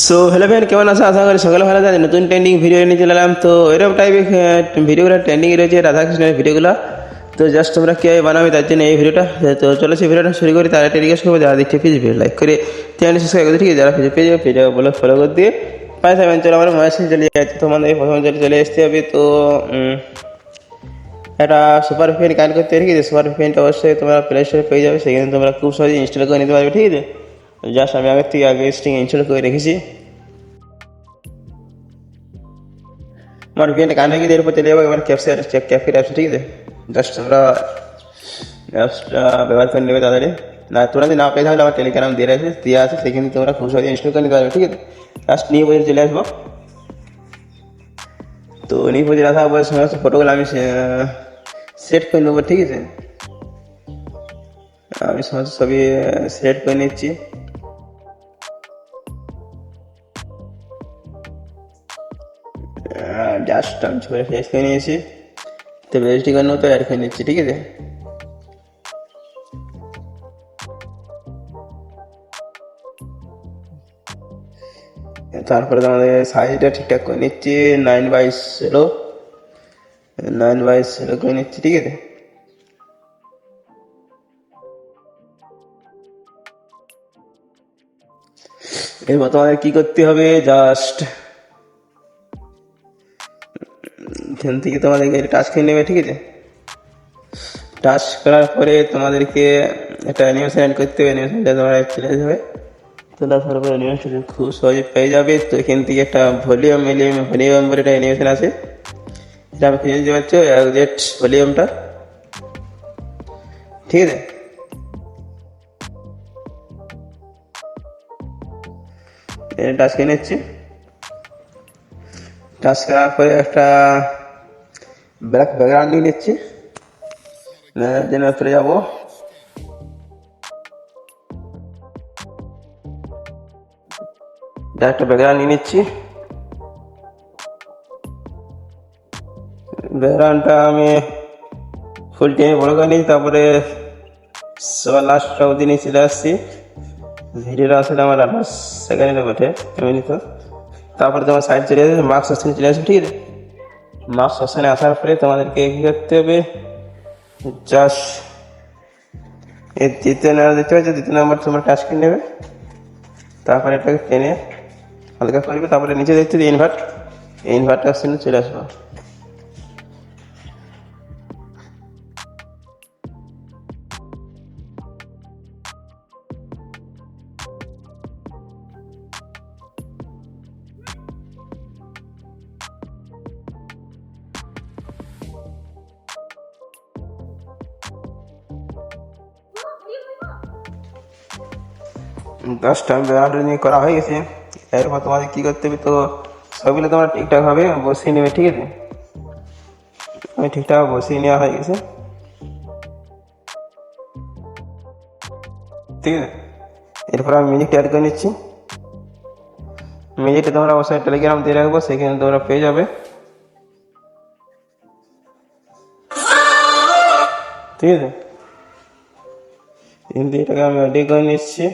So hello friend, কেমন আছো? আশা করি সকলে ভালো আছে। নতুন ট্রেন্ডিং ভিডিও নিয়ে চলে এলাম। তো এরকম টাইপের ভিডিওগুলো ট্রেন্ডিং রয়েছে রাধাকৃষ্ণের ভিডিওগুলো। তো জাস্ট তোমরা কীভাবে বানাবে তার জন্য এই ভিডিওটা। তো চলো সেই ভিডিওটা শুরু করি। তার একটা রিকোয়েস্ট করবো, যারা দেখছে প্লিজ ভিডিও লাইক করে চ্যানেল সাবস্ক্রাইব করে, ঠিক আছে? যারা পেজে বলে ফলো করে দিয়ে পায়ে থাকবেন। চলো আমার মহেশ চলে যাচ্ছে, তোমাদের প্রথমে চলে আসতে হবে। তো একটা সুপার ফ্রেন্ড কানেক্ট করতে হবে, ঠিক আছে? সুপার ফ্রেন্ডটা অবশ্যই তোমরা প্লে স্টোরে পেয়ে যাবে, সেখানে তোমরা খুব সহজে ইনস্টল করে নিতে পারবে, ঠিক আছে? জাস্ট আমি আগে স্টিং ইনস্টল করে রেখেছি। আমার ভিপিএনটা কানেক্ট হয়ে এরপর চলে যাবো এবার ক্যাফের অ্যাপস, ঠিক আছে? জাস্ট তোমরা অ্যাপসটা ব্যবহার করে নেবে তাড়াতাড়ি। না, তোমরা যদি না পেয়ে তাহলে আমার টেলিগ্রাম দেওয়া আছে, সেখানে তোমরা খুব সহজে ইনস্টল করে নিতে পারবে, ঠিক আছে? জাস্ট নিয়ে বসে চলে আসবো। তো নিয়ে বসে আসার পর সমস্ত ফটোগুলো আমি সেট করে নেবো, ঠিক আছে? আমি সমস্ত ছবি সেট করে নিচ্ছি। জাস্ট আমি ছবি ফেস করে নিয়েছি। তো রেজিস্ট্রি করে নেবো, তো অ্যাড করে নিচ্ছি, ঠিক আছে? তারপরে তোমাদের সাইজটা ঠিকঠাক করে নিচ্ছি, 9/16 করে নিচ্ছি, ঠিক আছে? এরপর তোমাদের কি করতে হবে, জাস্ট এখান থেকে তোমাদেরকে টাচ করে নেবে, ঠিক আছে? টাচ করার পরে তোমাদেরকে একটা অ্যানিমেশন অ্যাড করতে হবে। অ্যানিমেশনটা তোমরা চলে যাবে, তোলা আসার পরে অ্যানিমেশন খুব সহজে পেয়ে যাবে। তো এখান থেকে একটা ভলিউম বলে একটা অ্যানিমেশন আছে, এটা আমি খুঁজে দিতে পারছো, একজ্যাক্ট ভলিউমটা, ঠিক আছে? টাচ করে নিচ্ছি। টাচ করার পরে একটা ব্ল্যাক ব্যাকগ্রাউন্ড নিয়ে নিচ্ছি, জেনারেটরে যাবো। একটা ব্যাকগ্রাউন্ড নিয়ে নিচ্ছি। ব্যাকগ্রাউন্ডটা আমি ফুল টাইমে বড় করে নিই, তারপরে সবার লাস্টটা অবধি নিয়ে চলে আসছি। ভিডিওটা আসলে আমার 28 সেকেন্ডে বটে এমনি তো। তারপরে তোমার সাইড চলে আসবে, মার্কস অপশানে চলে আসবে, ঠিক আছে? মার্কস অপশানে আসার পরে তোমাদেরকে কী করতে হবে, জাস্ট এই দ্বিতীয় নাম্বার দেখতে পাচ্ছ, দ্বিতীয় নাম্বার তোমরা টাচ করে নেবে। তারপরে এটাকে টেনে হালকা করবে, তারপরে নিচে দেখতে ইনভার্ট অপশানে চলে আসবো। জাস্ট আমি ব্যাকগ্রাউন্ড নিয়ে করা হয়ে গেছে। এরপর তোমাদের কী করতে হবে, তো সবগুলো তোমরা ঠিকঠাকভাবে বসিয়ে নেবে, ঠিক আছে? আমি ঠিকঠাক বসিয়ে নেওয়া হয়ে গেছে, ঠিক আছে? এরপর আমি মিউজিকটা অ্যাড করে নিচ্ছি। মিউজিকটা তোমরা অবশ্যই টেলিগ্রাম দিয়ে রাখবো, সেখানে তোমরা পেয়ে যাবে, ঠিক আছে? কিন্তু এটাকে আমি রেডি করে নিচ্ছি।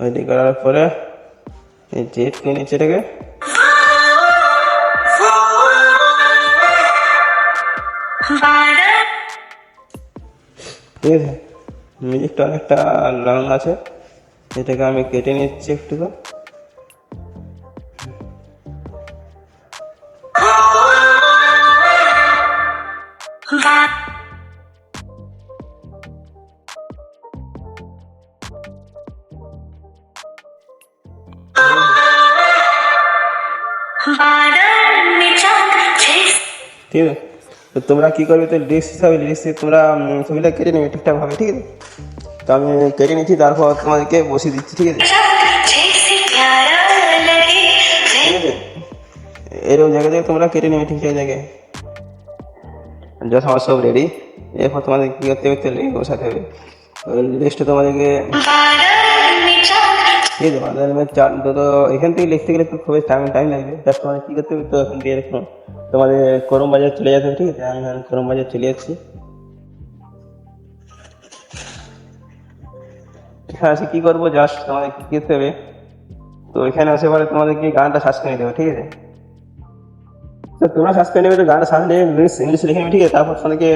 রেডি করার পরে এই জেট করে নিচ্ছি এটাকে, ঠিক আছে? মিউজিকটা অনেকটা লং আছে, এটাকে আমি কেটে নিচ্ছি একটু। ঠিক আছে? তো তোমরা কী করবে, তো লিরিক্স তোমরা ছবিটা কেটে নেবে ঠিকঠাকভাবে, ঠিক আছে? তো আমি কেটে নিচ্ছি, তারপর তোমাদেরকে বসিয়ে দিচ্ছি, ঠিক আছে? ঠিক আছে, এরকম জায়গায় তোমরা কেটে নেবে ঠিকঠাক জায়গায়। জাস্ট আমার সব রেডি। এরপর তোমাদের কী করতে হবে, তো লিরিক্স বসাতে হবে। লিরিক্সটা তোমাদেরকে, ঠিক আছে? চার তো এখান থেকে লিখতে গেলে তো খুবই টাইম লাগবে। জাস্ট তোমাদের কী করতে হবে, তো এখান থেকে তোমাদের করম বাজার চলে যেতে হবে, ঠিক আছে? আমি করম বাজার চলে যাচ্ছি। এখানে আসে কী করবো, জাস্ট তোমাদের কী করতে হবে, তো এখানে আসে পরে তোমাদেরকে গানটা সার্চ করে দেবো, ঠিক আছে? তো তোমরা সার্চ করে নেবে, তো গানটা সার্চ নিয়ে ইংলিশ লিখে নেবে, ঠিক আছে? তারপর তোমাদেরকে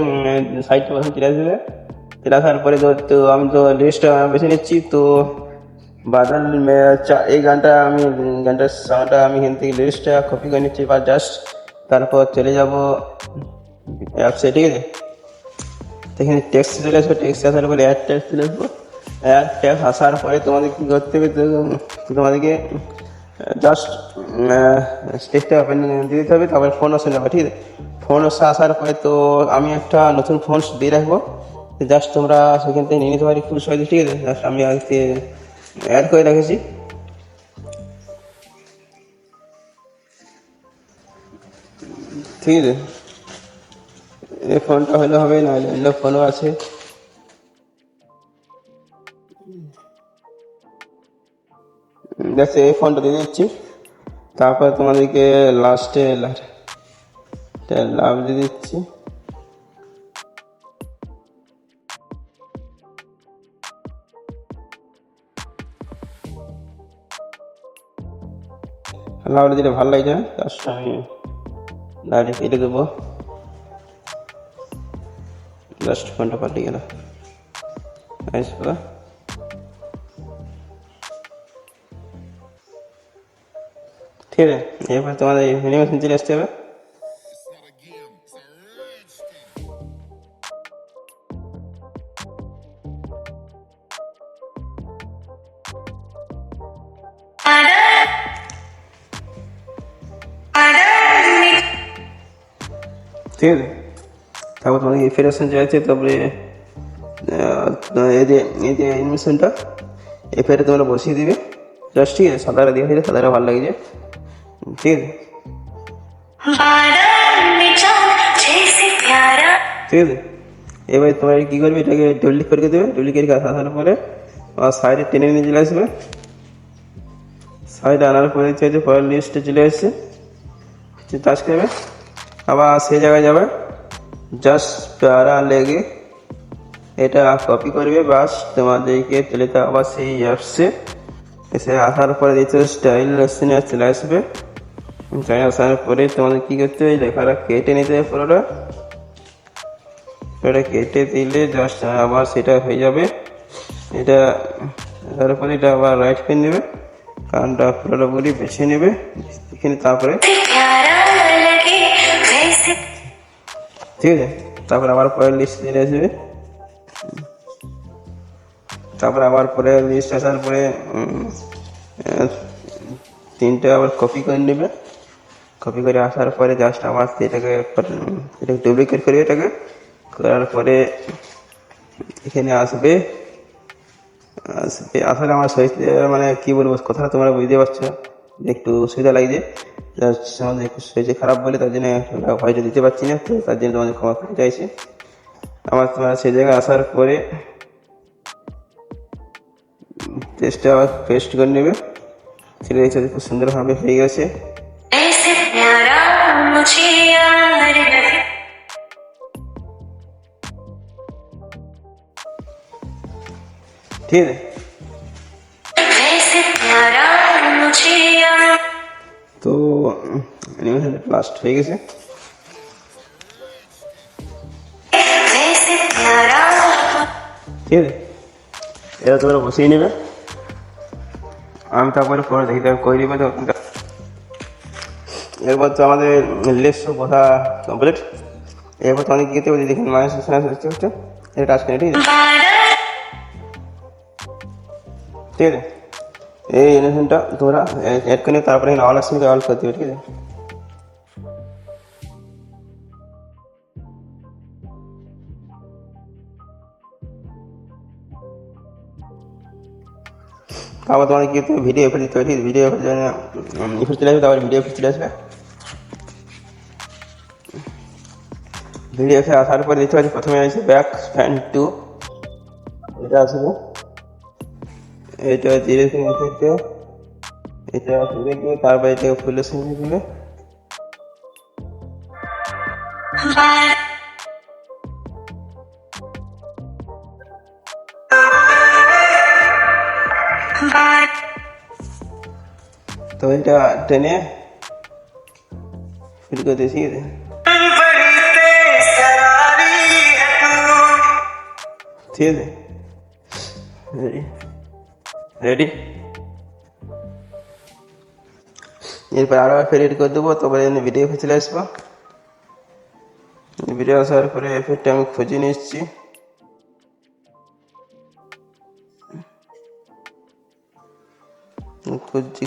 সাইটটা প্রথমে চলে আসবে। চলে আসার পরে তো আমি তো লিস্টটা বেছে নিচ্ছি। তো বাদল এই গানটার সাউন্ডটা আমি এখান থেকে লিস্টটা কপি করে নিচ্ছি বা জাস্ট, তারপর চলে যাব অ্যাপসে, ঠিক আছে? এখানে টেক্সট চলে আসবে, টেক্সট আসার পরে অ্যাড টেক্সট চলে আসবো। অ্যাড টেক্সট আসার পরে তোমাদের কী করতে হবে, তো তোমাদেরকে জাস্ট টেক্সটটা ওপেন দিয়ে দিতে হবে, তারপরে ফোন আসে যাবে, ঠিক আছে? ফোন আসার পরে তো আমি একটা নতুন ফোন দিয়ে রাখবো, জাস্ট তোমরা সেখান থেকে নিয়ে নিতে পারি খুব সহজে, ঠিক আছে? জাস্ট আমি আজকে অ্যাড করে রেখেছি, ঠিক আছে? এই ফোনটা হলে হবে, না অন্য ফোনও আছে। দেখো এই ফোনটা দিয়ে দিচ্ছি, তারপর তোমাদেরকে লাস্টে লাভ দিয়ে দিচ্ছি। লাভটা দিলে ভালো লাগছে, জাস্ট আমি ডাইরেক্ট কেটে দেবো, জাস্ট ফোনটা পাল্টে গেল। ঠিক আছে, এরপর তোমাদের অ্যানিমেশন চলে আসতে হবে। ঠিক আছে, তারপর তোমাদের এফারেশন চাইছে, তারপরে এই যে অ্যানিমেশনটা এফারে তোমরা বসিয়ে দিবে জাস্ট, ঠিক আছে? সাদাটা দিয়ে দিলে সাদাটা ভালো লাগছে, ঠিক আছে? ঠিক আছে, এবার তোমরা কী করবে, এটাকে ডুপ্লিকেট করে দেবে। ডুপ্লিকেট আসার পরে সাইডে টেনে নিয়ে চলে আসবে। সাইডে আনার পরে চাইছে পরের লিস্টে চলে এসছে, টাচ করবে, আবার সেই জায়গায় যাবে, জাস্ট প্যারা লেগে এটা কপি করবে, বাস তোমাদেরকে চলেতে আবার সেই অ্যাপসে এসে আসার পরে দিতে স্টাইল লেসনে চলে আসবে। চলে আসার পরে তোমাদের কী করতে হবে, লেখাটা কেটে নিতে হবে পুরোটা। এটা কেটে দিলে জাস্ট আবার সেটা হয়ে যাবে। এটা তারপরে এটা আবার রাইট করে নেবে, কারণটা পুরোপুরি বেছে নেবে এখানে, তারপরে ঠিক আছে? তারপরে আবার পরের লিস্ট চলে আসবে, তারপরে আবার পরে লিস্ট আসার পরে তিনটে আবার কপি করে নেবে। কপি করে আসার পরে জাস্ট আবার এটাকে ডুপ্লিকেট করবে, এটাকে করার পরে এখানে আসবে। আসলে আমার শরীর মানে কী বলবো, কথাটা তোমরা বুঝতে পারছো, একটু অসুবিধা লাগছে, আমাদের একটু শরীর খারাপ বলে তার জন্য হয়তো দিতে পারছি না, তো তার জন্য তোমাদের ক্ষমা করতে চাইছি। আমার তোমরা সেই জায়গায় আসার পরে টেস্টটা আবার পেস্ট করে নেবে, সেটা দেখতে খুব সুন্দরভাবে হয়ে গেছে। ঠিক আছে, তো অ্যানিমেশন লাস্ট হয়ে গেছে। ঠিক আছে, এটা তোমরা বসিয়ে নেবে, আমি তারপরে পরে দেখি করে নেবে। তো এরপর তো আমাদের লেস কথা কমপ্লিট। এরপর তোমাদের কী করতে দেখুন মাইনাস হচ্ছে, এটা টাচ করে, ঠিক আছে? ঠিক আছে, এই অ্যানিমেশনটা তোমরা অ্যাড করে নিও, তারপরে এখানে অল আসবে, অল করে দেবে, ঠিক আছে? তারপর তোমাদের কী করতে ভিডিও এফেক্ট দিতে হবে, ঠিক আছে? ভিডিও এফেক্ট এফেক্ট চলে আসবে, তারপর ভিডিও এফেক্ট চলে আসবে। ভিডিও এফেক্ট আসার পরে দেখতে পাচ্ছি প্রথমে আসছে ব্যাক স্প্যান 2, এটা আসবে, এটা ধীরে ধীরে এফেক্টে এটা দেখবে, তারপর এটা ফুল স্ক্রিন দিবে। তো এটা টেনে ফিট করতে শিখেছে। ঠিক আছে, রেডি। এরপর আরো ফের এডিট করে দেবো, তারপরে ভিডিও চলে আসবো। ভিডিও আসার পরে এফেক্টটা আমি খুঁজে নিয়ে এসেছি। খুঁজছি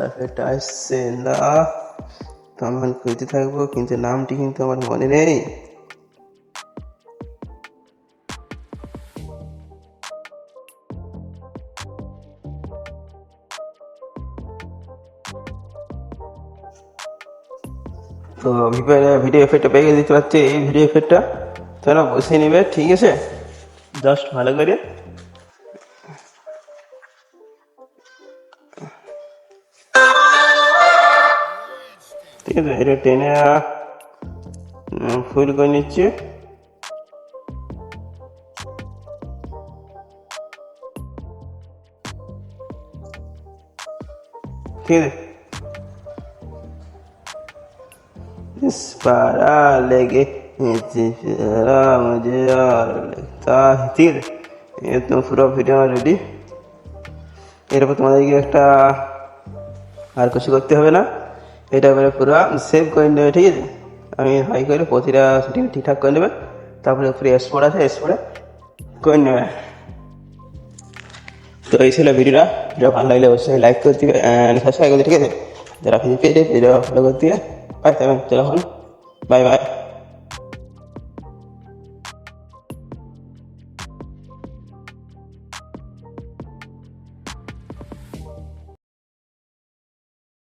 এফেক্ট আসছে না, তো আমি খুঁজতে থাকবো, কিন্তু নামটি কিন্তু আমার মনে নেই। তো ভিডিও এফেক্টটা পেয়ে দিতে পারছে, এই ভিডিও এফেক্টটা তোমরা বসে নেবে, ঠিক আছে, জাস্ট ভালো করে। ঠিক আছে, এটা টেনে ফুল করে নিচ্ছি। ঠিক আছে, इस पारा लेके मुझे और लगता है। ঠিক আছে, একদম পুরো ভিডিও রেডি। এরপর তোমাদেরকে একটা আর কিছু করতে হবে না, এটা এবারে পুরো সেভ করে নেবে। ঠিক আছে, আমি হাই করে প্রতিটা সেটিং ঠিকঠাক করে নেবে, তারপরে উপরে এক্সপোর্ট আছে, এক্সপোর্টে করে নেবে। তো এই ছিল ভিডিওটা। ভিডিও ভালো লাগলে অবশ্যই লাইক করে দিবে, সাবস্ক্রাইব করে দিবে। ঠিক আছে, যারা ফেসবুক পেজে ভিডিও ফলো করতে পারতে চলো, বাই বাই।